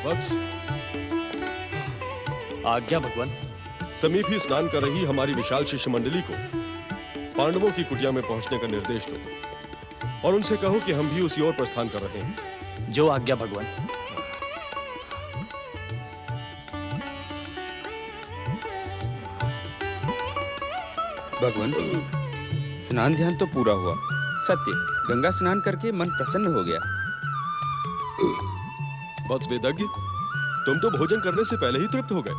वत्स, आज्ञा भगवान। समीप ही स्नान कर रही हमारी विशाल शिष्य मंडली को पांडवों की कुटिया में पहुंचने का निर्देश दो और उनसे कहो कि हम भी उसी ओर प्रस्थान कर रहे हैं। जो आज्ञा भगवान। भगवान, स्नान ध्यान तो पूरा हुआ। सत्य, गंगा स्नान करके मन प्रसन्न हो गया। वत्स वेदज्ञ, तुम तो भोजन करने से पहले ही तृप्त हो गए।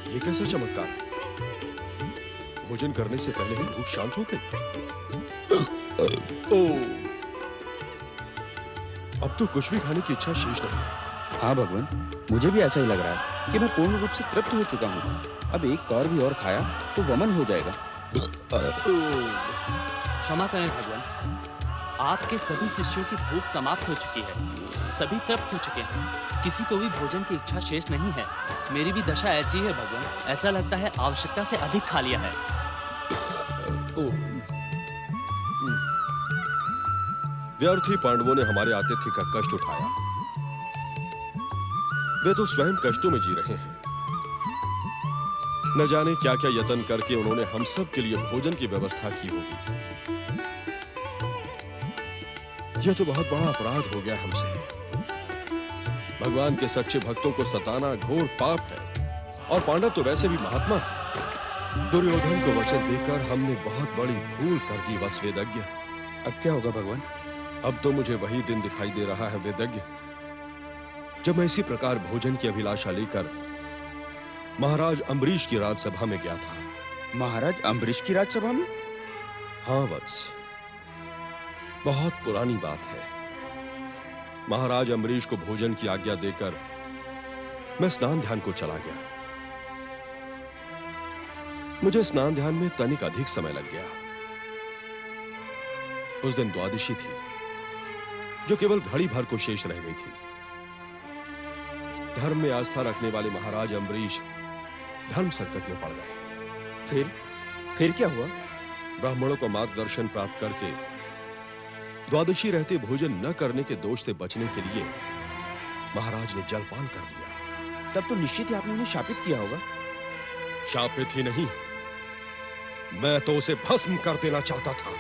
ये कैसा चमत्कार है? भोजन करने से पहले ही भूख शांत हो गई। अब तो कुछ भी खाने की इच्छा शेष नहीं है। हाँ भगवान, मुझे भी ऐसा ही लग रहा है कि मैं पूर्ण रूप से तृप्त हो चुका हूँ। अब एक कौर भी और खाया तो वमन हो जाएगा। क्षमा करें भगवान, आपके सभी शिष्यों की भूख समाप्त हो चुकी है। सभी तृप्त हो चुके हैं। किसी को भी भोजन की इच्छा शेष नहीं है। मेरी भी दशा ऐसी है भगवान। ऐसा लगता है आवश्यकता से अधिक खा लिया है। व्यर्थ ही पांडवों ने हमारे आतिथ्य का कष्ट उठाया। वे तो स्वयं कष्टों में जी रहे हैं। न जाने क्या क्या यत्न करके उन्होंने हम सब के लिए भोजन की व्यवस्था की होगी। यह तो बहुत बड़ा अपराध हो गया हमसे। भगवान के सच्चे भक्तों को सताना घोर पाप है और पांडव तो वैसे भी महात्मा हैं। दुर्योधन को वचन देकर हमने बहुत बड़ी भूल कर दी वत्स वेदज्ञ। अब क्या होगा भगवान? अब तो मुझे वही दिन दिखाई दे रहा है वेदज्ञ, जब मैं इसी प्रकार भोजन की अभिलाषा लेकर महाराज अम्बरीश की राजसभा में गया था। महाराज अम्बरीश की राजसभा में? हाँ वत्स, बहुत पुरानी बात है। महाराज अम्बरीश को भोजन की आज्ञा देकर मैं स्नान ध्यान को चला गया। मुझे स्नान ध्यान में तनिक अधिक समय लग गया। उस दिन द्वादशी थी, जो केवल घड़ी भर को शेष रह गई थी। धर्म में आस्था रखने वाले महाराज अम्बरीश धर्म संकट में पड़ गए। फिर क्या हुआ? ब्राह्मणों को मार्गदर्शन प्राप्त करके द्वादशी रहते भोजन न करने के दोष से बचने के लिए महाराज ने जलपान कर लिया। तब तो निश्चित ही आपने उन्हें शापित किया होगा। शापित ही नहीं, मैं तो उसे भस्म कर देना चाहता था।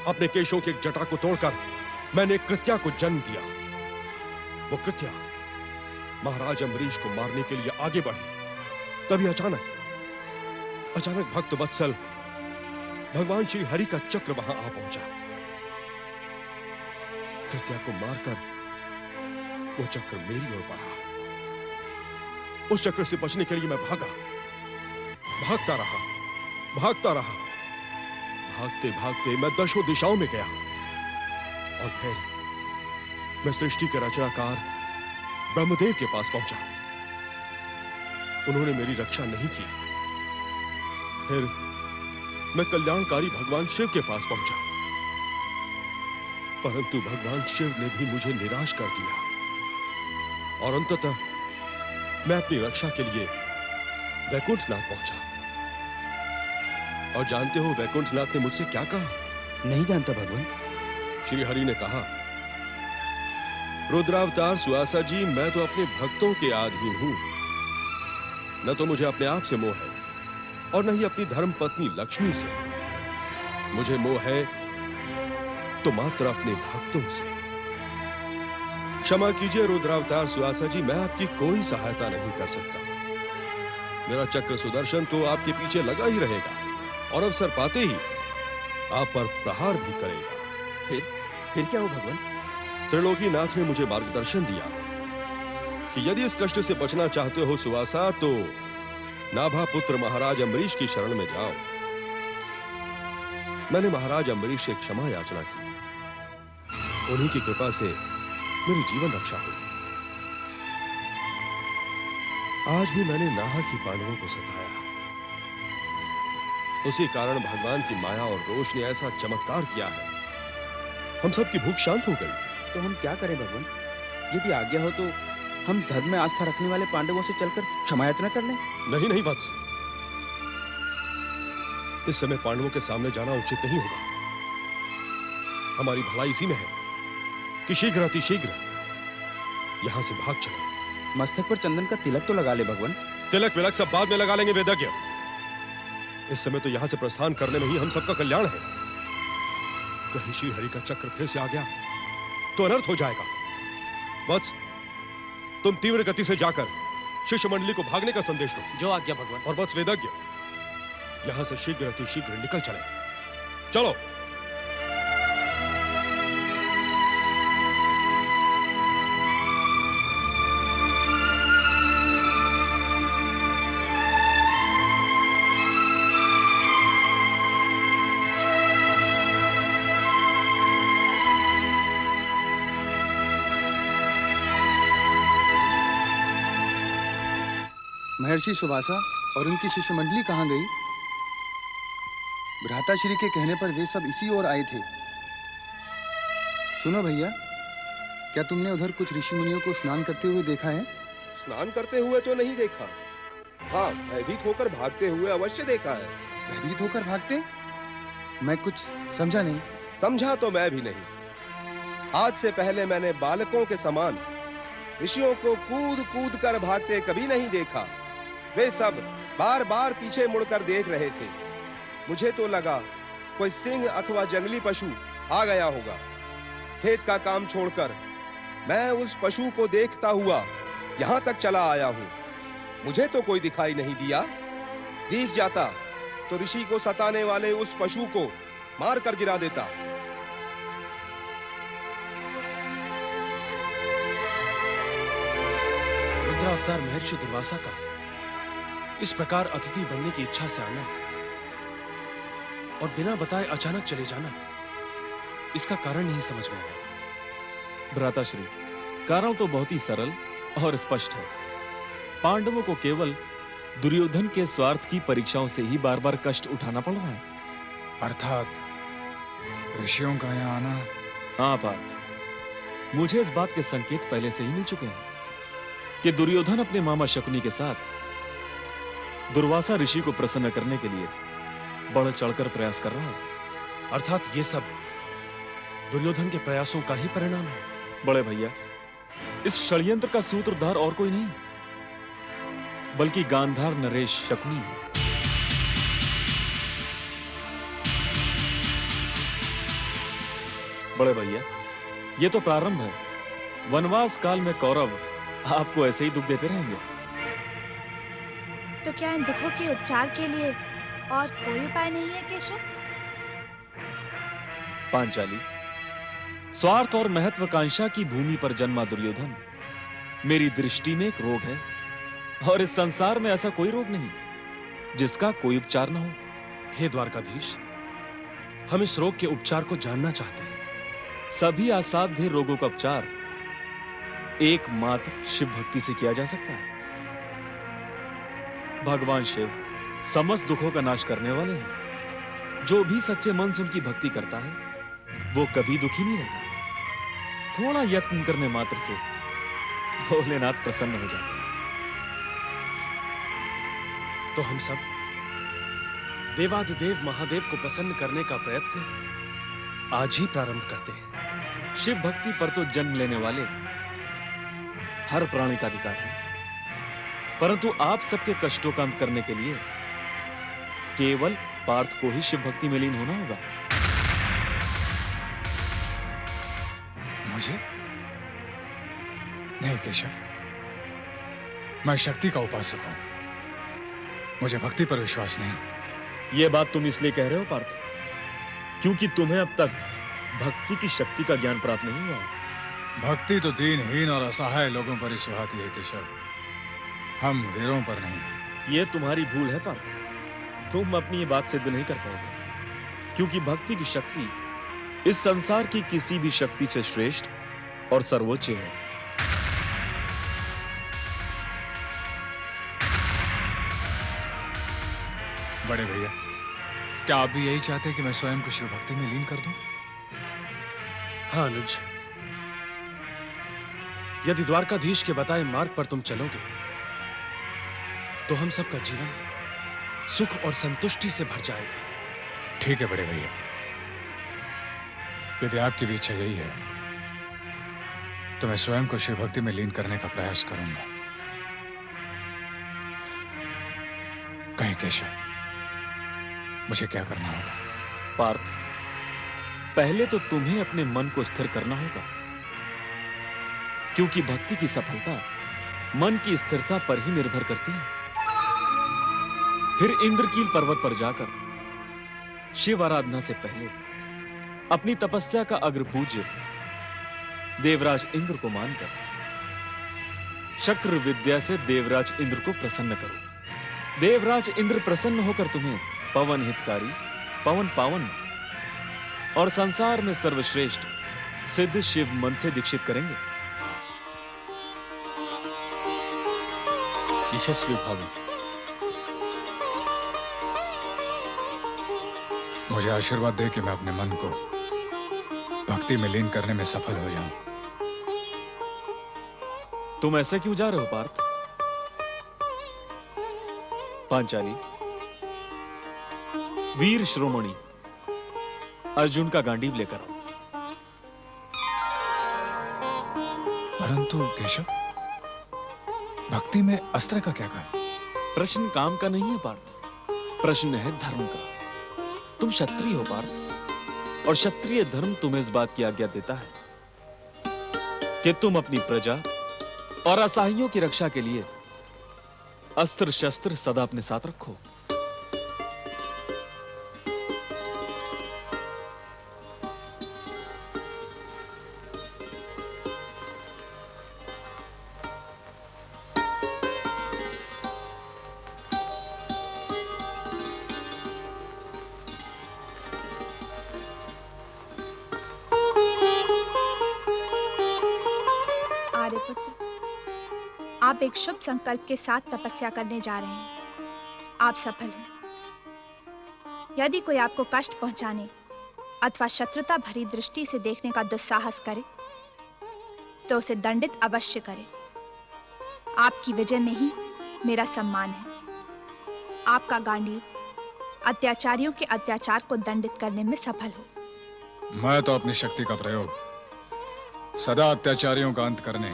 अपने केशों की एक जटा को तोड़कर मैंने एक कृत्या को जन्म दिया। वो कृत्या महाराज अम्बरीश को मारने के लिए आगे बढ़ी। तभी अचानक भक्त वत्सल भगवान श्री हरि का चक्र वहां आ पहुंचा। कृत्या को मारकर वो चक्र मेरी ओर बढ़ा। उस चक्र से बचने के लिए मैं भागता रहा। भागते भागते मैं दशों दिशाओं में गया और फिर मैं सृष्टि के रचनाकार ब्रह्मदेव के पास पहुंचा। उन्होंने मेरी रक्षा नहीं की। फिर मैं कल्याणकारी भगवान शिव के पास पहुंचा, परंतु भगवान शिव ने भी मुझे निराश कर दिया और अंततः मैं अपनी रक्षा के लिए वैकुंठनाथ पहुंचा। और जानते हो वैकुंठनाथ ने मुझसे क्या कहा? नहीं जानता भगवान। श्री हरि ने कहा, रुद्रावतार सुआसा जी, मैं तो अपने भक्तों के अधीन हूं। न तो मुझे अपने आप से मोह है और न ही अपनी धर्म पत्नी लक्ष्मी से। मुझे मोह है तो मात्र अपने भक्तों से। क्षमा कीजिए रुद्रावतार सुआसा जी, मैं आपकी कोई सहायता नहीं कर सकता। मेरा चक्र सुदर्शन तो आपके पीछे लगा ही रहेगा और अवसर पाते ही आप पर प्रहार भी करेगा। फिर क्या हो भगवान? त्रिलोकीनाथ ने मुझे मार्गदर्शन दिया कि यदि इस कष्ट से बचना चाहते हो सुवासा, तो नाभा पुत्र महाराज अम्बरीश की शरण में जाओ। मैंने महाराज अम्बरीश से क्षमा याचना की। उन्हीं की कृपा से मेरी जीवन रक्षा हुई। आज भी मैंने नाहक ही पांडवों को सताया। उसी कारण भगवान की माया और रोष ने ऐसा चमत्कार किया है, हम सबकी भूख शांत हो गई। तो हम क्या करें भगवान? यदि आज्ञा हो तो हम धर्म में आस्था रखने वाले पांडवों से चलकर क्षमा याचना कर लें। नहीं वत्स, इस समय पांडवों के सामने जाना उचित नहीं होगा। हमारी भलाई इसी में है कि शीघ्र अतिशीघ्र यहां से भाग चले। मस्तक पर चंदन का तिलक तो लगा ले भगवान। तिलक विलक सब बाद में लगा लेंगे वेदज्ञ। इस समय तो यहां से प्रस्थान करने में ही हम सबका कल्याण है। कहीं श्री हरि का चक्र फिर से आ गया तो अनर्थ हो जाएगा। वत्स, तुम तीव्र गति से जाकर शिष्य मंडली को भागने का संदेश दो। जो आज्ञा भगवान। और वत्स वेदज्ञ, यहां से शीघ्र अतिशीघ्र निकल चले। चलो। महर्षि सुवासा और उनकी शिष्य मंडली कहाँ गई? भ्राताश्री के कहने पर वे सब इसी ओर आए थे। सुनो भैया, क्या तुमने उधर कुछ ऋषि मुनियों को स्नान करते हुए देखा है? स्नान करते हुए तो नहीं देखा। हाँ, भयभीत होकर भागते हुए अवश्य देखा है। भयभीत होकर भागते? मैं कुछ समझा नहीं। समझा तो मैं भी नहीं। आज से पहले मैंने बालकों के समान ऋषियों को कूद कूद कर भागते कभी नहीं देखा। वे सब बार बार पीछे मुड़कर देख रहे थे। मुझे तो लगा कोई सिंह अथवा जंगली पशु आ गया होगा। खेत का काम छोड़कर मैं उस पशु को देखता हुआ यहां तक चला आया हूं। मुझे तो कोई दिखाई नहीं दिया। दिख जाता तो ऋषि को सताने वाले उस पशु को मार कर गिरा देता। रुद्रावतार महर्षि दुर्वासा का इस प्रकार अतिथि बनने की इच्छा से आना और बिना बताए अचानक चले जाना, इसका कारण नहीं समझ में आया। भ्राताश्री, कारण तो बहुत ही सरल और स्पष्ट है। पांडवों को केवल दुर्योधन के स्वार्थ की परीक्षाओं से ही बार बार कष्ट उठाना पड़ रहा है। अर्थात ऋषियों का यहाँ आना। हाँ पार्थ, मुझे इस बात के संकेत पहले से ही मिल चुके हैं कि दुर्योधन अपने मामा शकुनी के साथ दुर्वासा ऋषि को प्रसन्न करने के लिए बढ़ चढ़कर प्रयास कर रहा है। अर्थात ये सब दुर्योधन के प्रयासों का ही परिणाम है। बड़े भैया, इस षड्यंत्र का सूत्रधार और कोई नहीं बल्कि गांधार नरेश शकुनी है। बड़े भैया, ये तो प्रारंभ है। वनवास काल में कौरव आपको ऐसे ही दुख देते रहेंगे। तो क्या इन दुखों के उपचार के लिए और कोई उपाय नहीं है केशव? पांचाली, स्वार्थ और महत्वाकांक्षा की भूमि पर जन्मा दुर्योधन मेरी दृष्टि में एक रोग है, और इस संसार में ऐसा कोई रोग नहीं जिसका कोई उपचार न हो। हे द्वारकाधीश, हम इस रोग के उपचार को जानना चाहते हैं। सभी असाध्य रोगों का उपचार एकमात्र शिव भक्ति से किया जा सकता है। भगवान शिव समस्त दुखों का नाश करने वाले हैं। जो भी सच्चे मन से उनकी भक्ति करता है वो कभी दुखी नहीं रहता। थोड़ा यत्न करने मात्र से भोलेनाथ प्रसन्न हो जाते हैं। तो हम सब देवाधिदेव महादेव को प्रसन्न करने का प्रयत्न आज ही प्रारंभ करते हैं। शिव भक्ति पर तो जन्म लेने वाले हर प्राणी का अधिकार है, परंतु आप सबके कष्टों का अंत करने के लिए केवल पार्थ को ही शिव भक्ति में लीन होना होगा। मुझे नहीं केशव, मैं शक्ति का उपासक हूं। मुझे भक्ति पर विश्वास नहीं। यह बात तुम इसलिए कह रहे हो पार्थ क्योंकि तुम्हें अब तक भक्ति की शक्ति का ज्ञान प्राप्त नहीं हुआ है। भक्ति तो दीनहीन और असहाय लोगों पर ही सुहाती है केशव, हम वीरों पर नहीं। यह तुम्हारी भूल है पार्थ। तुम अपनी ये बात सिद्ध नहीं कर पाओगे, क्योंकि भक्ति की शक्ति इस संसार की किसी भी शक्ति से श्रेष्ठ और सर्वोच्च है। बड़े भैया, क्या आप भी यही चाहते हैं कि मैं स्वयं को शिव भक्ति में लीन कर दूं? हाँ अनुज, यदि द्वारकाधीश के बताए मार्ग पर तुम चलोगे तो हम सबका जीवन सुख और संतुष्टि से भर जाएगा। ठीक है बड़े भैया। यदि आपकी भी इच्छा यही है तो मैं स्वयं को शिव भक्ति में लीन करने का प्रयास करूंगा। कहीं केशव, मुझे क्या करना होगा? पार्थ, पहले तो तुम्हें अपने मन को स्थिर करना होगा, क्योंकि भक्ति की सफलता मन की स्थिरता पर ही निर्भर करती है। फिर इंद्रकील पर्वत पर जाकर शिव आराधना से पहले अपनी तपस्या का अग्रपूज्य देवराज इंद्र को मानकर शक्र विद्या से देवराज इंद्र को प्रसन्न करो। देवराज इंद्र प्रसन्न होकर तुम्हें पवन हितकारी, पवन पावन और संसार में सर्वश्रेष्ठ सिद्ध शिव मन से दीक्षित करेंगे। यशस्वी भव। मुझे आशीर्वाद दे कि मैं अपने मन को भक्ति में लीन करने में सफल हो जाऊं। तुम ऐसा क्यों जा रहे हो पार्थ? पांचाली, वीर श्रोमणी अर्जुन का गांडीव लेकर आओ। परंतु केशव, भक्ति में अस्त्र का क्या काम? प्रश्न काम का नहीं है पार्थ, प्रश्न है धर्म का। तुम क्षत्रिय हो पार्थ, और क्षत्रिय धर्म तुम्हें इस बात की आज्ञा देता है कि तुम अपनी प्रजा और असहायों की रक्षा के लिए अस्त्र शस्त्र सदा अपने साथ रखो। आप एक शुभ संकल्प के साथ तपस्या करने जा रहे हैं। आप सफल हैं। यदि कोई आपको कष्ट पहुंचाने अथवा शत्रुता भरी दृष्टि से देखने का दुस्साहस करे तो उसे दंडित अवश्य करे। आपकी विजय में ही मेरा सम्मान है। आपका गांडीव अत्याचारियों के अत्याचार को दंडित करने में सफल हो। मैं तो अपनी शक्ति का प्रयोग सदा अत्याचारियों का अंत करने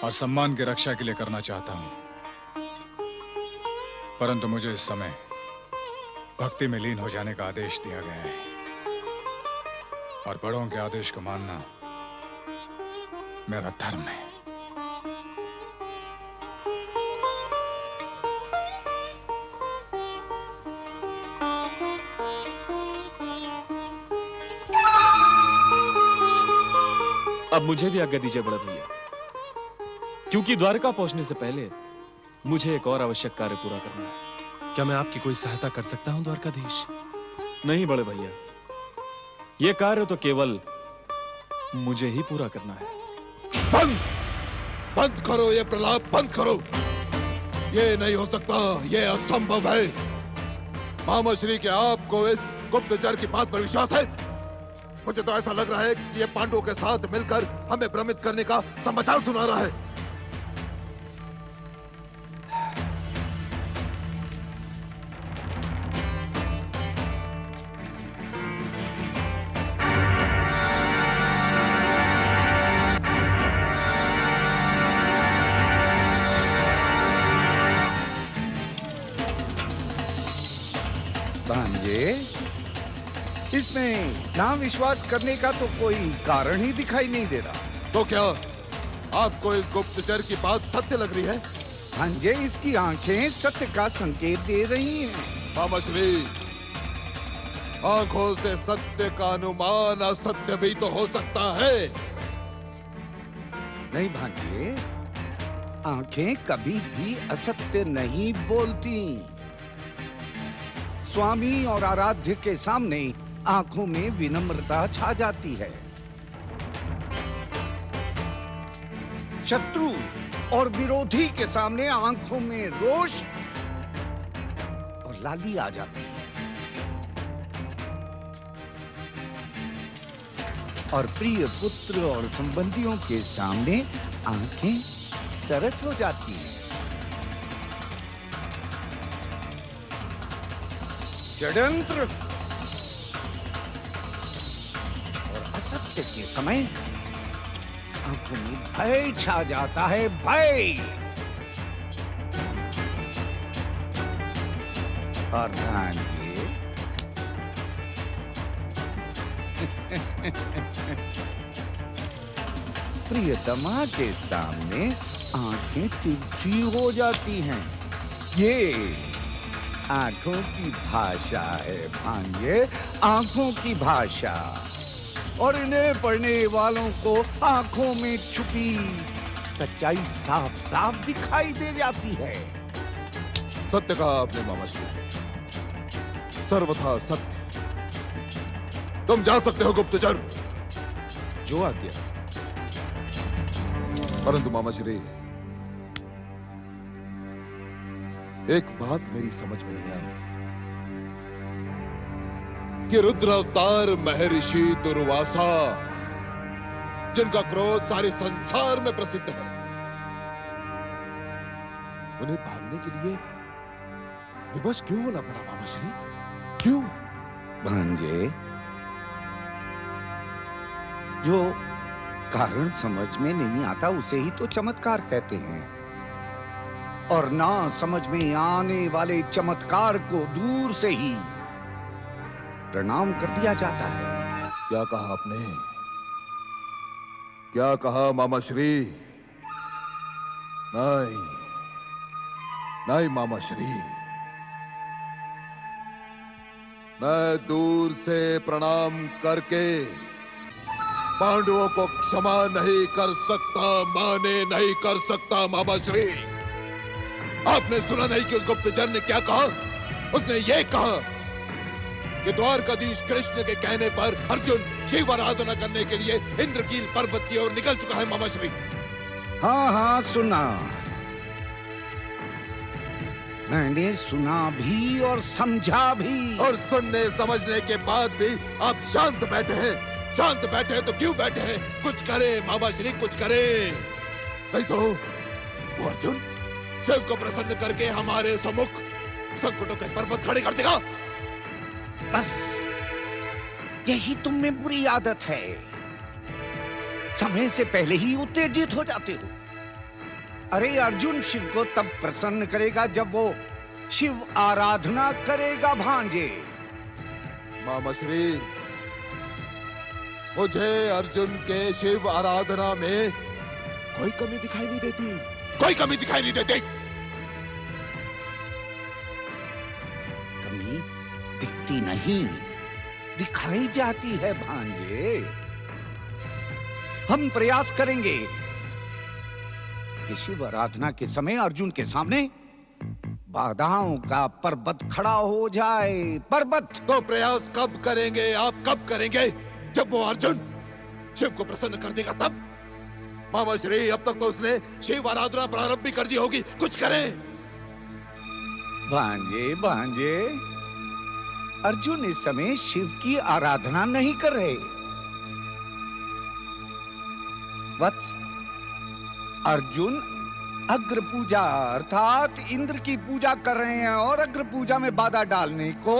और सम्मान की रक्षा के लिए करना चाहता हूं, परंतु मुझे इस समय भक्ति में लीन हो जाने का आदेश दिया गया है, और बड़ों के आदेश को मानना मेरा धर्म है। अब मुझे भी आज्ञा दीजिए बड़े भैया, क्योंकि द्वारका पहुंचने से पहले मुझे एक और आवश्यक कार्य पूरा करना है। क्या मैं आपकी कोई सहायता कर सकता हूं द्वारकाधीश? नहीं बड़े भैया, यह कार्य तो केवल मुझे ही पूरा करना है। बंद बंद करो, ये प्रलाप बंद करो। ये नहीं हो सकता, ये असंभव है। मामा श्री के आपको इस गुप्तचर की बात पर विश्वास है? मुझे तो ऐसा लग रहा है कि ये पांडवों के साथ मिलकर हमें भ्रमित करने का समाचार सुना रहा है। भांजे, इसमें ना विश्वास करने का तो कोई कारण ही दिखाई नहीं दे रहा। तो क्या आपको इस गुप्तचर की बात सत्य लग रही है? भांजे, इसकी आंखें सत्य का संकेत दे रही हैं। मामा श्री, आंखों से सत्य का अनुमान असत्य भी तो हो सकता है। नहीं भांजे, आंखें कभी भी असत्य नहीं बोलती। स्वामी और आराध्य के सामने आंखों में विनम्रता छा जाती है। शत्रु और विरोधी के सामने आंखों में रोष और लाली आ जाती है, और प्रिय पुत्र और संबंधियों के सामने आंखें सरस हो जाती हैं। षड्यंत्र और सत्य के समय आंखों में भय छा जाता है, भय। और भांजे प्रियतमा के सामने आंखें तिरछी हो जाती हैं। ये आंखों की भाषा है भांजे, आंखों की भाषा। और इन्हें पढ़ने वालों को आंखों में छुपी सच्चाई साफ साफ दिखाई दे जाती है। सत्य कहा आपने मामा श्री, सर्वथा सत्य। तुम जा सकते हो गुप्तचर। जो आज्ञा। परंतु मामा श्री, एक बात मेरी समझ में नहीं आई कि रुद्र अवतार महर्षि दुर्वासा, जिनका क्रोध सारे संसार में प्रसिद्ध है, उन्हें भागने के लिए विवश क्यों होना पड़ा मामा श्री? क्यों? भांजे, जो कारण समझ में नहीं आता उसे ही तो चमत्कार कहते हैं। और ना समझ में आने वाले चमत्कार को दूर से ही प्रणाम कर दिया जाता है। क्या कहा आपने? क्या कहा मामा श्री? नहीं नहीं मामा श्री, मैं दूर से प्रणाम करके पांडवों को क्षमा नहीं कर सकता, माने नहीं कर सकता मामा श्री। आपने सुना नहीं कि उस गुप्तचर ने क्या कहा? उसने ये कहा कि द्वारकाधीश कृष्ण के कहने पर अर्जुन शिव आराधना करने के लिए इंद्रकील पर्वत की ओर निकल चुका है मामा श्री। हाँ हाँ सुना, मैंने सुना भी और समझा भी। और सुनने समझने के बाद भी आप शांत बैठे हैं। शांत बैठे हैं तो क्यों बैठे हैं? कुछ करें मामा श्री, कुछ करें, नहीं तो वो अर्जुन शिव को प्रसन्न करके हमारे सम्मुख संकटों के पर्वत खड़े कर देगा। बस यही तुम में बुरी आदत है, समय से पहले ही उत्तेजित हो जाते हो। अरे अर्जुन शिव को तब प्रसन्न करेगा जब वो शिव आराधना करेगा भांजे। मामा श्री, मुझे अर्जुन के शिव आराधना में कोई कमी दिखाई नहीं देती, कोई कमी दिखाई नहीं देती। कमी दिखती नहीं, दिखाई जाती है भांजे। हम प्रयास करेंगे कि शिव आराधना के समय अर्जुन के सामने बाधाओं का पर्वत खड़ा हो जाए। पर्वत तो प्रयास कब करेंगे आप? कब करेंगे? जब वो अर्जुन शिव को प्रसन्न कर देगा तब। मामा श्री, अब तक तो उसने शिव आराधना प्रारंभ भी कर दी होगी, कुछ करें। भांजे भांजे, अर्जुन इस समय शिव की आराधना नहीं कर रहे। वत्स, अर्जुन अग्र पूजा अर्थात इंद्र की पूजा कर रहे हैं और अग्र पूजा में बाधा डालने को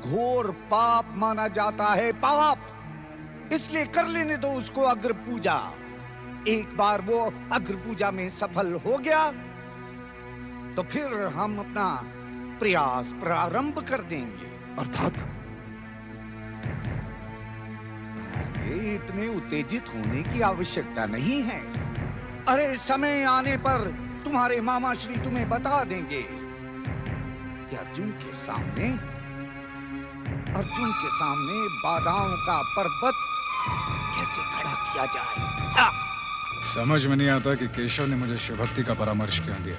घोर पाप माना जाता है। पाप, इसलिए कर लेने दो उसको अग्र पूजा। एक बार वो अग्र पूजा में सफल हो गया तो फिर हम अपना प्रयास प्रारंभ कर देंगे। अर्थात ये इतने उत्तेजित होने की आवश्यकता नहीं है। अरे समय आने पर तुम्हारे मामा श्री तुम्हें बता देंगे कि अर्जुन के सामने बाधाओं का पर्वत कैसे खड़ा किया जाए। समझ में नहीं आता कि केशव ने मुझे शिव भक्ति का परामर्श क्यों दिया।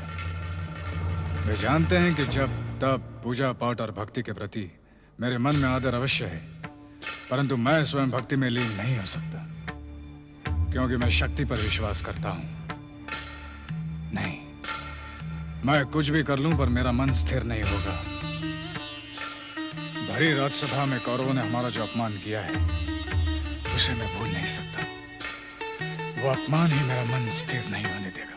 वे जानते हैं कि जब तब पूजा पाठ और भक्ति के प्रति मेरे मन में आदर अवश्य है, परंतु मैं स्वयं भक्ति में लीन नहीं हो सकता क्योंकि मैं शक्ति पर विश्वास करता हूं। नहीं, मैं कुछ भी कर लूं पर मेरा मन स्थिर नहीं होगा। भरी राजसभा में कौरवों ने हमारा जो अपमान किया है उसे मैं भूल नहीं सकता। वो अपमान ही मेरा मन स्थिर नहीं होने देगा।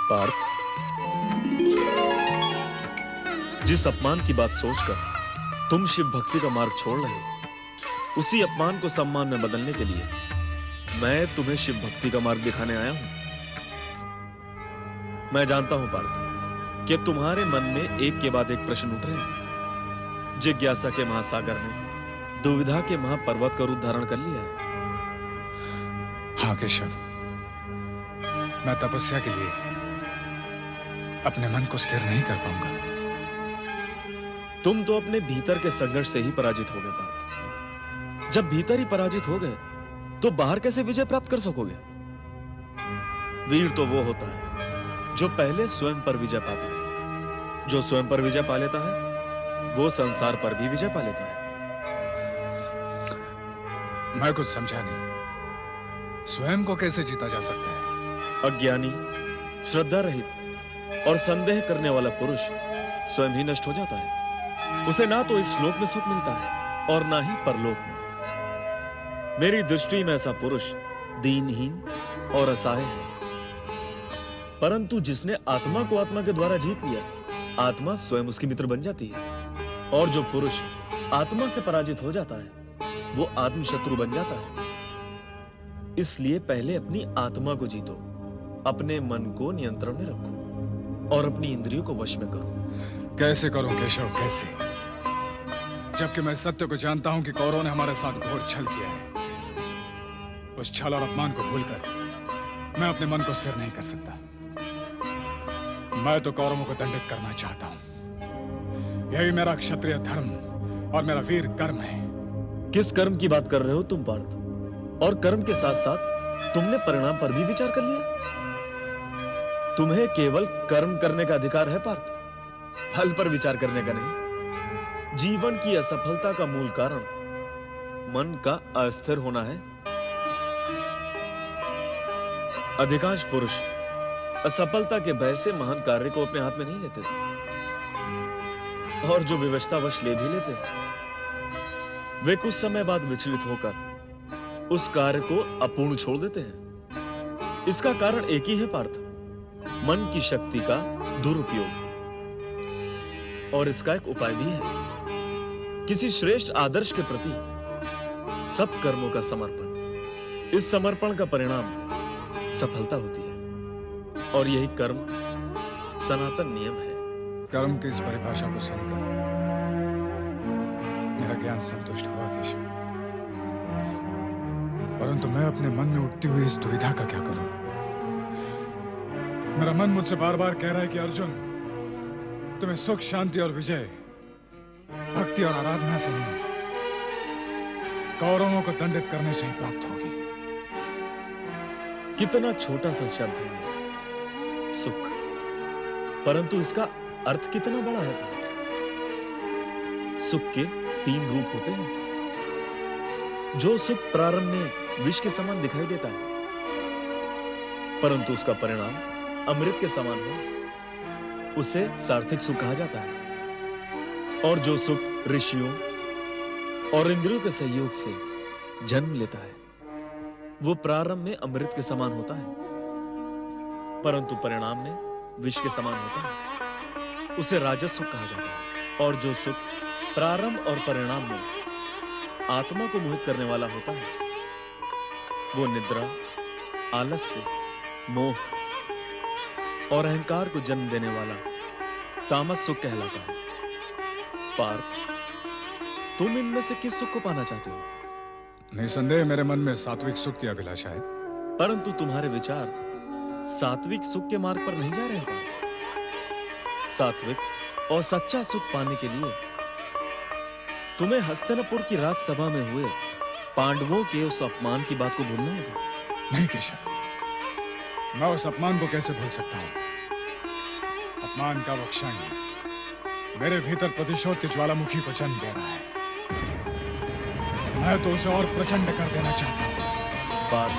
पार्थ, जिस अपमान की बात सोचकर तुम शिव भक्ति का मार्ग छोड़ रहे हो, उसी अपमान को सम्मान में बदलने के लिए मैं तुम्हें शिव भक्ति का मार्ग दिखाने आया हूं। मैं जानता हूं पार्थ कि तुम्हारे मन में एक के बाद एक प्रश्न उठ रहे हैं। जिज्ञासा के महासागर ने दुविधा के महापर्वत का रूप धारण कर लिया है। हाँ केशव, मैं तपस्या के लिए अपने मन को स्थिर नहीं कर पाऊंगा। तुम तो अपने भीतर के संघर्ष से ही पराजित हो गए पार्थ। जब भीतर ही पराजित हो गए तो बाहर कैसे विजय प्राप्त कर सकोगे? वीर तो वो होता है जो पहले स्वयं पर विजय पाता है। जो स्वयं पर विजय पा लेता है वो संसार पर भी विजय पा लेता है। मैं कुछ समझा नहीं। स्वयं को कैसे जीता जा सकता है? अज्ञानी, श्रद्धा रहित और संदेह करने वाला पुरुष स्वयं ही नष्ट हो जाता है। उसे ना तो इस श्लोक में सुख मिलता है और ना ही परलोक में। मेरी दृष्टि में ऐसा पुरुष दीनहीन और असहाय है। परंतु जिसने आत्मा को आत्मा के द्वारा जीत लिया, आत्मा स्वयं उसकी मित्र बन जाती है। और जो पुरुष आत्मा से पराजित हो जाता है वो आत्म शत्रु बन जाता है। इसलिए पहले अपनी आत्मा को जीतो, अपने मन को नियंत्रण में रखो और अपनी इंद्रियों को वश में करो। कैसे करूं केशव, कैसे? जबकि मैं सत्य को जानता हूं कि कौरवों ने हमारे साथ घोर छल किया है। उस छल और अपमान को भूलकर मैं अपने मन को स्थिर नहीं कर सकता। मैं तो कौरवों को दंडित करना चाहता हूं। यही मेरा क्षत्रिय धर्म और मेरा वीर कर्म है। किस कर्म की बात कर रहे हो तुम पार्थ? और कर्म के साथ साथ तुमने परिणाम पर भी विचार कर लिया? तुम्हें केवल कर्म करने का अधिकार है पार्थ, फल पर विचार करने का नहीं। जीवन की असफलता का मूल कारण मन का अस्थिर होना है। अधिकांश पुरुष असफलता के भय से महान कार्य को अपने हाथ में नहीं लेते, और जो विवशतावश ले भी लेते हैं वे कुछ समय बाद विचलित होकर उस कार्य को अपूर्ण छोड़ देते हैं। इसका कारण एक ही है पार्थ, मन की शक्ति का दुरुपयोग। और इसका एक उपाय भी है, किसी श्रेष्ठ आदर्श के प्रति सब कर्मों का समर्पण। इस समर्पण का परिणाम सफलता होती है और यही कर्म सनातन नियम है। कर्म की इस परिभाषा को सुनकर मेरा ज्ञान संतुष्ट हुआ केशव, परंतु मैं अपने मन में उठती हुई इस दुविधा का क्या करूं? मेरा मन मुझसे बार बार कह रहा है कि अर्जुन, तुम्हें सुख, शांति और विजय भक्ति और आराधना से नहीं, कौरवों को दंडित करने से ही प्राप्त होगी। कितना छोटा सा शब्द है ये, सुख, परंतु इसका अर्थ कितना बड़ा है पार्थ। सुख के 3 रूप होते हैं। जो सुख प्रारंभ में विष के समान दिखाई देता है, परंतु उसका परिणाम अमृत के समान हो, उसे सार्थक सुख कहा जाता है। और जो सुख ऋषियों और इंद्रियों के सहयोग से जन्म लेता है, वो प्रारंभ में अमृत के समान होता है, परंतु परिणाम में विष के समान होता है। उसे राजस सुख कहा जाता है। और जो सुख प्रारंभ और परिणाम में आत्मा को मोहित करने वाला होता है, वो निद्रा, आलस्य, मोह और अहंकार को जन्म देने वाला तामस सुख कहलाता है। पार्थ, तुम इनमें से किस सुख को पाना चाहते हो? निसंदेह मेरे मन में सात्विक सुख की अभिलाषा है। परंतु तुम्हारे विचार सात्विक सुख के मार्ग पर नहीं जा रहे हैं। सात्विक और सच्चा सुख पाने के लिए तुम्हें हस्तिनापुर की राजसभा में हुए पांडवों के उस अपमान की बात को भूलना होगा। नहीं केशव, मैं उस अपमान को कैसे भूल सकता हूं? अपमान का वो क्षण मेरे भीतर प्रतिशोध के ज्वालामुखी को जन्म दे रहा है। मैं तो उसे और प्रचंड कर देना चाहता हूं। पार्थ,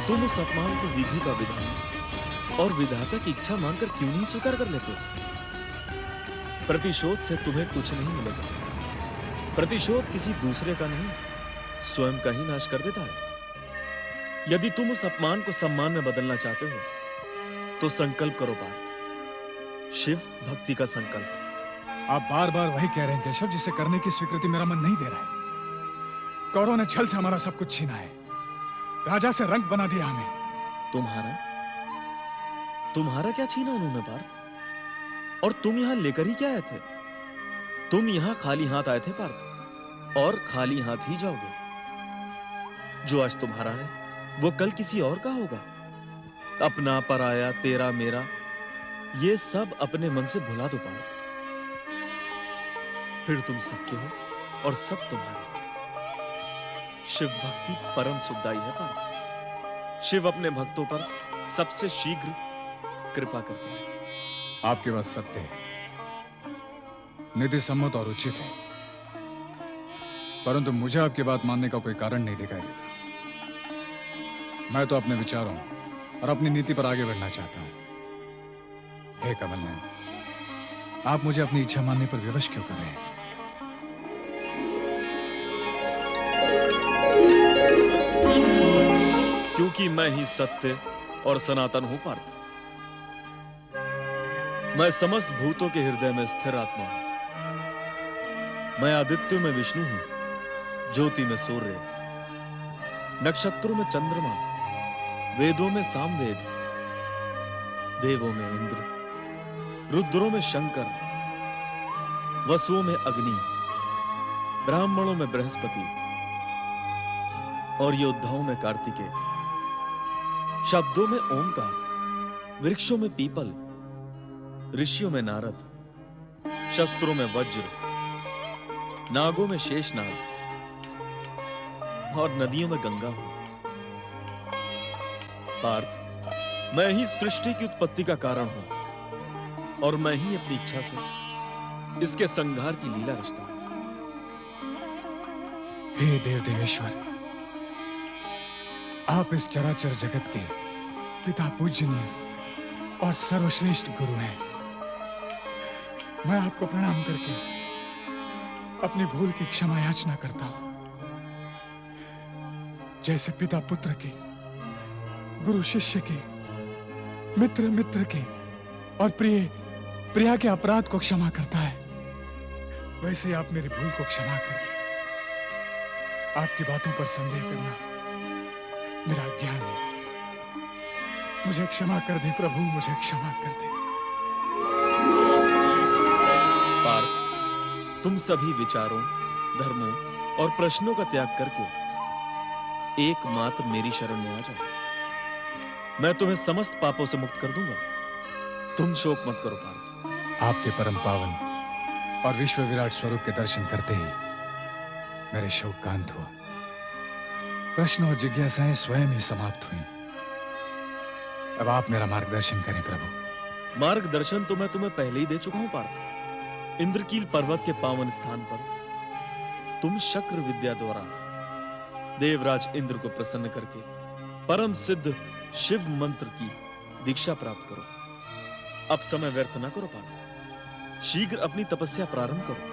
तुम उस अपमान को विधि का विधान और विधाता की इच्छा मानकर क्यों नहीं स्वीकार कर लेते? प्रतिशोध से तुम्हें कुछ नहीं मिलेगा। प्रतिशोध किसी दूसरे का नहीं, स्वयं का ही नाश कर देता है। यदि तुम उस अपमान को सम्मान में बदलना चाहते हो तो संकल्प करो पार्थ शिव भक्ति का संकल्प। आप बार बार वही कह रहे हैं केशव, जिसे करने की स्वीकृति मेरा मन नहीं दे रहा है। कौरवों ने छल से हमारा सब कुछ छीना है, राजा से रंग बना दिया हमें। तुम्हारा क्या छीना उन्होंने पार्थ? और तुम यहां लेकर ही क्या आए थे? तुम यहां खाली हाथ आए थे पार्थ, और खाली हाथ ही जाओगे। जो आज तुम्हारा है वो कल किसी और का होगा। अपना पराया तेरा मेरा ये सब अपने मन से भुला दो पार्थ। फिर तुम सबके हो और सब तुम्हारे। शिव भक्ति परम सुखदायी है पार्थ। शिव अपने भक्तों पर सबसे शीघ्र कृपा करते हैं। आपकी बात सत्य है, नीति सम्मत और उचित है, परंतु मुझे आपकी बात मानने का कोई कारण नहीं दिखाई देता। मैं तो अपने विचारों और अपनी नीति पर आगे बढ़ना चाहता हूं। हे कमल नयन, आप मुझे अपनी इच्छा मानने पर विवश क्यों कर रहे हैं? क्योंकि मैं ही सत्य और सनातन हूं पार्थ। मैं समस्त भूतों के हृदय में स्थिर आत्मा हूं। मैं आदित्यों में विष्णु हूं, ज्योति में सूर्य, नक्षत्रों में चंद्रमा, वेदों में सामवेद, देवों में इंद्र, रुद्रों में शंकर, वसुओं में अग्नि, ब्राह्मणों में बृहस्पति और योद्धाओं में कार्तिकेय, शब्दों में ओमकार, वृक्षों में पीपल, ऋषियों में नारद, शस्त्रों में वज्र, नागों में शेषनाग और नदियों में गंगा हूं। पार्थ, मैं ही सृष्टि की उत्पत्ति का कारण हूं और मैं ही अपनी इच्छा से इसके संहार की लीला रचता हूं। हे देव देवेश्वर, आप इस चराचर जगत के पिता पूजनीय और सर्वश्रेष्ठ गुरु हैं। मैं आपको प्रणाम करके अपनी भूल की क्षमा याचना करता हूं। जैसे पिता पुत्र के, गुरु शिष्य के, मित्र मित्र के और प्रिया के अपराध को क्षमा करता है, वैसे ही आप मेरी भूल को क्षमा कर दें। आपकी बातों पर संदेह करना मेरा ज्ञान है। मुझे क्षमा कर दे प्रभु, मुझे क्षमा कर दे। पार्थ, तुम सभी विचारों, धर्मों और प्रश्नों का त्याग करके एकमात्र मेरी शरण में आ जाओ। मैं तुम्हें समस्त पापों से मुक्त कर दूंगा। तुम शोक मत करो पार्थ। आपके परम पावन और विश्व विराट स्वरूप के दर्शन करते ही मेरे शोक का अंत हुआ। प्रश्न और जिज्ञासाएं स्वयं ही समाप्त हुई। अब आप मेरा मार्गदर्शन करें प्रभु। मार्गदर्शन तो मैं तुम्हें पहले ही दे चुका हूं पार्थ। इंद्रकील पर्वत के पावन स्थान पर तुम शक्र विद्या द्वारा देवराज इंद्र को प्रसन्न करके परम सिद्ध शिव मंत्र की दीक्षा प्राप्त करो। अब समय व्यर्थ ना करो पार्थ, शीघ्र अपनी तपस्या प्रारंभ करो।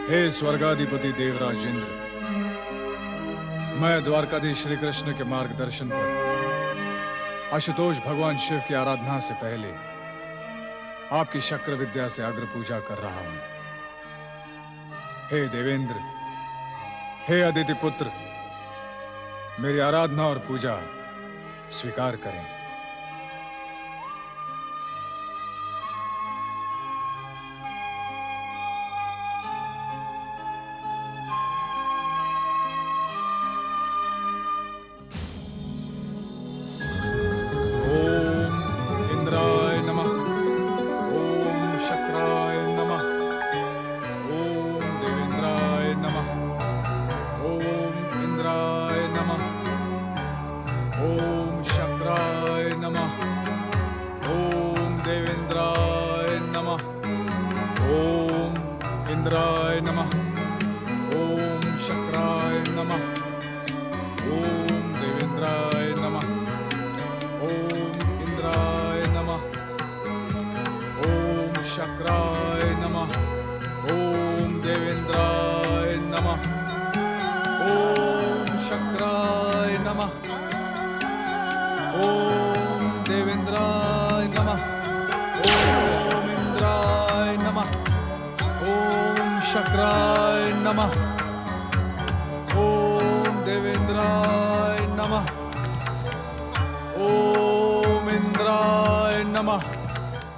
हे स्वर्गाधिपति देवराज इंद्र, मैं द्वारकाधीश श्री कृष्ण के मार्गदर्शन पर आशुतोष भगवान शिव की आराधना से पहले आपकी शक्र विद्या से अग्र पूजा कर रहा हूं। हे देवेंद्र, हे अदिति पुत्र, मेरी आराधना और पूजा स्वीकार करें। इंद्राय नमः। ओम शक्राय नमः। ओम देवेंद्राय नमः। ओम इंद्राय नमः। ओम शक्राय नमः। ओम देवेंद्राय नमः। ओम शक्राय नमः। ओम देवेंद्राय नमः। ओम इंद्राय नमः। ओम शक्राय नमः। ओम देवेंद्राय नमः। ओम इंद्राय नमः।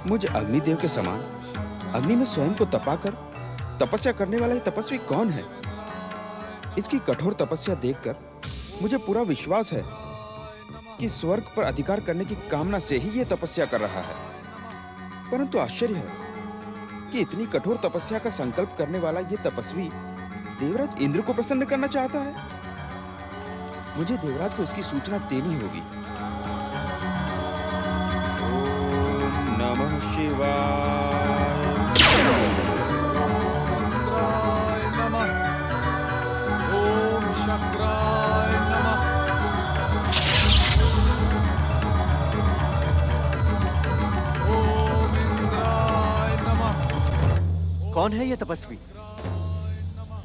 मुझे अग्निदेव के समान अग्नि में स्वयं को तपाकर तपस्या करने वाला ये तपस्वी कौन है? इसकी कठोर तपस्या देखकर मुझे पूरा विश्वास है कि स्वर्ग पर अधिकार करने की कामना से ही ये तपस्या कर रहा है। परंतु आश्चर्य है कि इतनी कठोर तपस्या का संकल्प करने वाला ये तपस्वी देवराज इंद्र को प्रसन्न करना चाहता है। मुझे देवराज को इसकी सूचना देनी होगी। ओम नमः शिवाय। इंद्राय नमः। ओम शक्राय नमः। ओम इंद्राय नमः। कौन है ये तपस्वी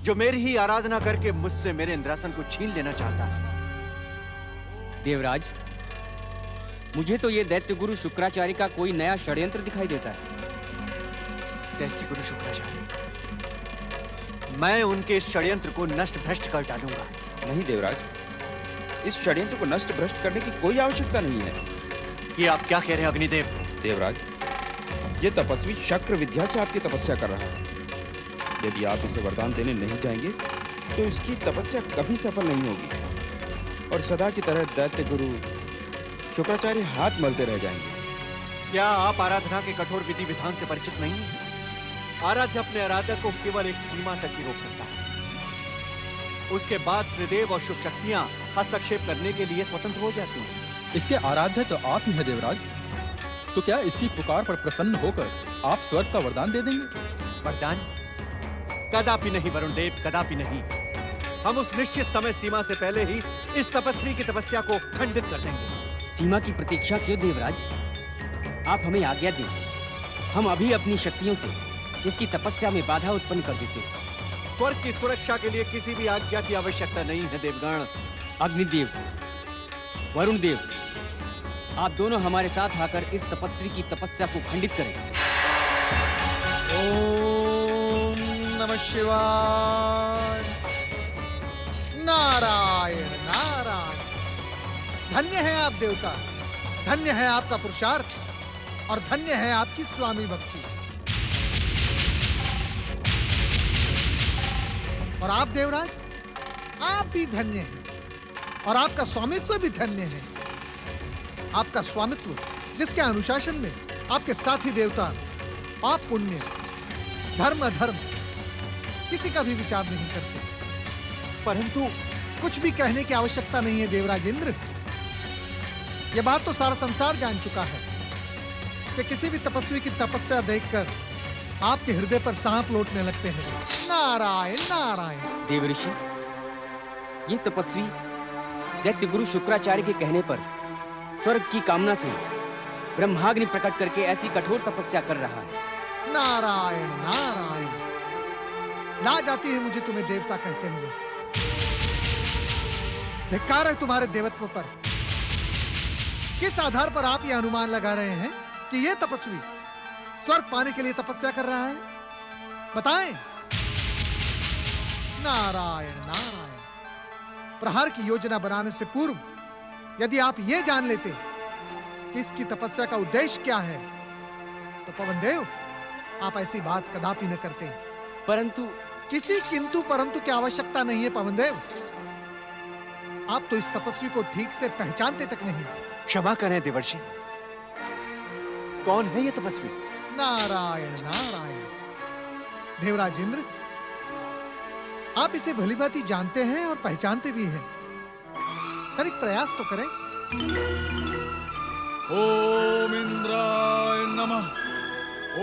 जो मेरी ही आराधना करके मुझसे मेरे इंद्रासन को छीन लेना चाहता है? देवराज, मुझे तो ये दैत्य गुरु शुक्राचार्य का कोई नया षड्यंत्र दिखाई देता है। दैत्य गुरु शुक्राचार्य, मैं उनके इस षड्यंत्र को नष्ट भ्रष्ट कर डालूंगा। नहीं देवराज, इस षड्यंत्र को नष्ट भ्रष्ट करने की कोई आवश्यकता नहीं है। ये आप क्या कह रहे हैं अग्निदेव? देवराज, ये तपस्वी शक्र विद्या से आपकी तपस्या कर रहा है। यदि आप इसे वरदान देने नहीं जाएंगे तो इसकी तपस्या कभी सफल नहीं होगी और सदा की तरह दैत्य गुरु शुक्राचार्य हाथ मलते रह जाएंगे। क्या आप आराधना के कठोर विधि विधान से परिचित नहीं हैं? आराध्य अपने आराधक को केवल एक सीमा तक ही रोक सकता है। उसके बाद त्रिदेव और शुभ शक्तियां हस्तक्षेप करने के लिए स्वतंत्र हो जाती हैं। इसके आराध्य तो आप ही हैं देवराज। तो क्या इसकी पुकार पर प्रसन्न होकर आप स्वर्ग का वरदान दे देंगे? वरदान? कदापि नहीं वरुण देव, कदापि नहीं। हम उस निश्चित समय सीमा से पहले ही इस तपस्वी की तपस्या को खंडित कर देंगे। सीमा की प्रतीक्षा क्यों देवराज? आप हमें आज्ञा दें, हम अभी अपनी शक्तियों से इसकी तपस्या में बाधा उत्पन्न कर देते हैं। स्वर्ग की सुरक्षा के लिए किसी भी आज्ञा की आवश्यकता नहीं है देवगण। अग्निदेव, वरुण देव, आप दोनों हमारे साथ आकर इस तपस्वी की तपस्या को खंडित करें। ओम नमः शिवाय। नारायण नारायण। धन्य है आप देवता, धन्य है आपका पुरुषार्थ और धन्य है आपकी स्वामी भक्ति। और आप देवराज, आप भी धन्य हैं और आपका स्वामित्व भी धन्य है। आपका स्वामित्व जिसके अनुशासन में आपके साथी देवता पाप पुण्य धर्म अधर्म किसी का भी विचार नहीं करते। परंतु कुछ भी कहने की आवश्यकता नहीं है देवराज इंद्र। यह बात तो सारा संसार जान चुका है कि किसी भी तपस्वी की तपस्या देखकर आपके हृदय पर सांप लौटने लगते हैं। नारायण नारायण। देवऋषि, ये तपस्वी दैत्य गुरु शुक्राचार्य के कहने पर स्वर्ग की कामना से ब्रह्माग्नि प्रकट करके ऐसी कठोर तपस्या कर रहा है। नारायण नारायण। लाज आती है मुझे तुम्हें देवता कहते हुए। धिक्कार है तुम्हारे देवत्व पर। किस आधार पर आप यह अनुमान लगा रहे हैं कि यह तपस्वी स्वर्ग पाने के लिए तपस्या कर रहा है? बताएं। नारायण नारायण। प्रहार की योजना बनाने से पूर्व यदि आप यह जान लेते कि इसकी तपस्या का उद्देश्य क्या है तो पवनदेव आप ऐसी बात कदापि न करते। परंतु किसी किंतु परंतु की आवश्यकता नहीं है पवनदेव। आप तो इस तपस्वी को ठीक से पहचानते तक नहीं। क्षमा करें देवर्षि, कौन है ये तपस्वी? नारायण नारायण। देवराज इंद्र, आप इसे भलीभांति जानते हैं और पहचानते भी हैं। तनिक प्रयास तो करें। ओम इंद्राय नमः।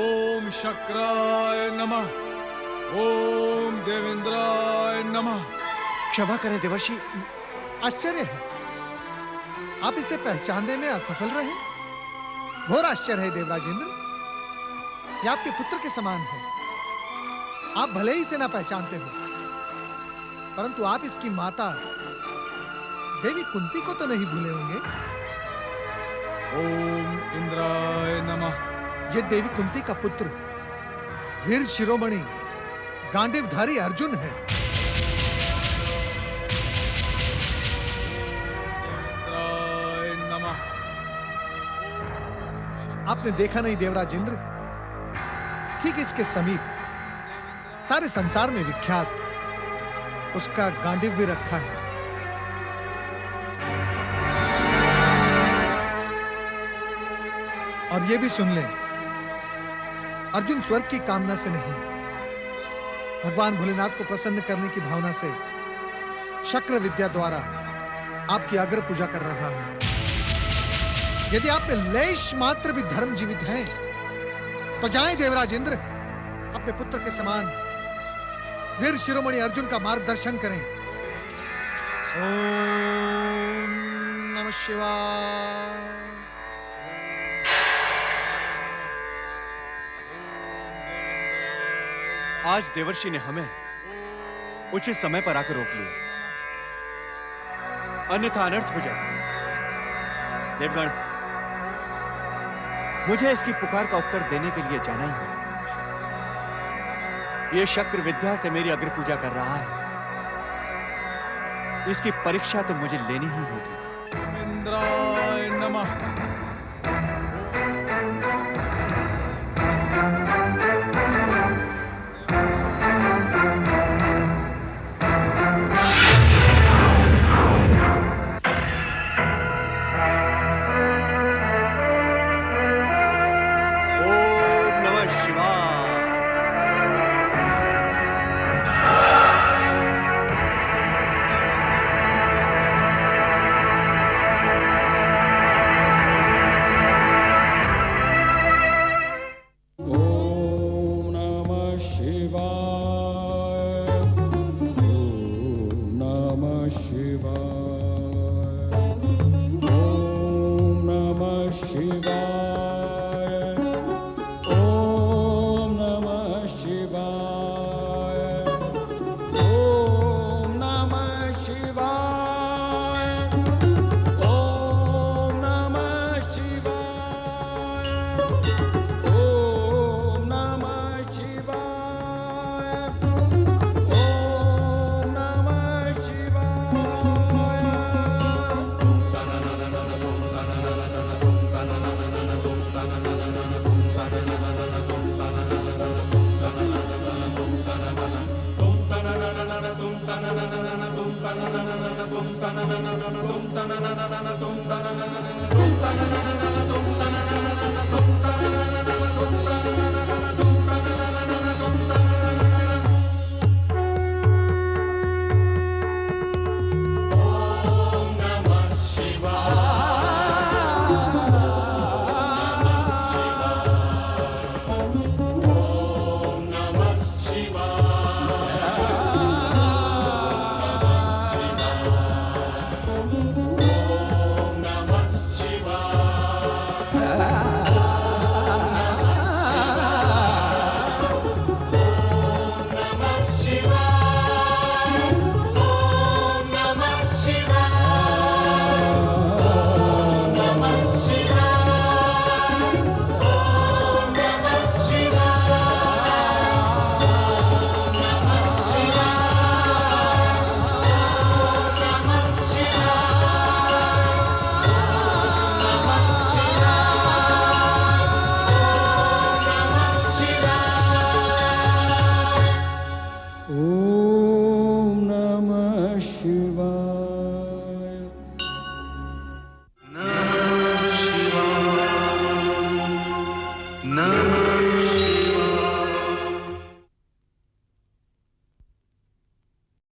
ओम शक्राय नमः। ओम देवेंद्राय नमः। क्षमा करें देवर्षि, आश्चर्य है आप इसे पहचानने में असफल रहे। घोर आश्चर्य है देवराज इंद्र। ये आपके पुत्र के समान है। आप भले ही इसे ना पहचानते हो, परंतु आप इसकी माता देवी कुंती को तो नहीं भूले होंगे। ओम इंद्राय नमः। ये देवी कुंती का पुत्र वीर शिरोमणि गांडीवधारी अर्जुन है। इंद्राय नमः। आपने देखा नहीं देवराज इंद्र, ठीक इसके समीप सारे संसार में विख्यात उसका गांडीव भी रखा है। और ये भी सुन लें, अर्जुन स्वर्ग की कामना से नहीं, भगवान भोलेनाथ को प्रसन्न करने की भावना से शक्र विद्या द्वारा आपकी अग्र पूजा कर रहा है। यदि आप में लेश मात्र भी धर्म जीवित है तो जाएं देवराज इंद्र, अपने पुत्र के समान वीर शिरोमणि अर्जुन का मार्गदर्शन करें। ओम नमः शिवाय। आज देवर्षि ने हमें उचित समय पर आकर रोक लिया, अन्यथा अनर्थ हो जाता। देवगण, मुझे इसकी पुकार का उत्तर देने के लिए जाना ही होगा। यह शक्र विद्या से मेरी अग्र पूजा कर रहा है, इसकी परीक्षा तो मुझे लेनी ही होगी। इंद्राय नमः। tum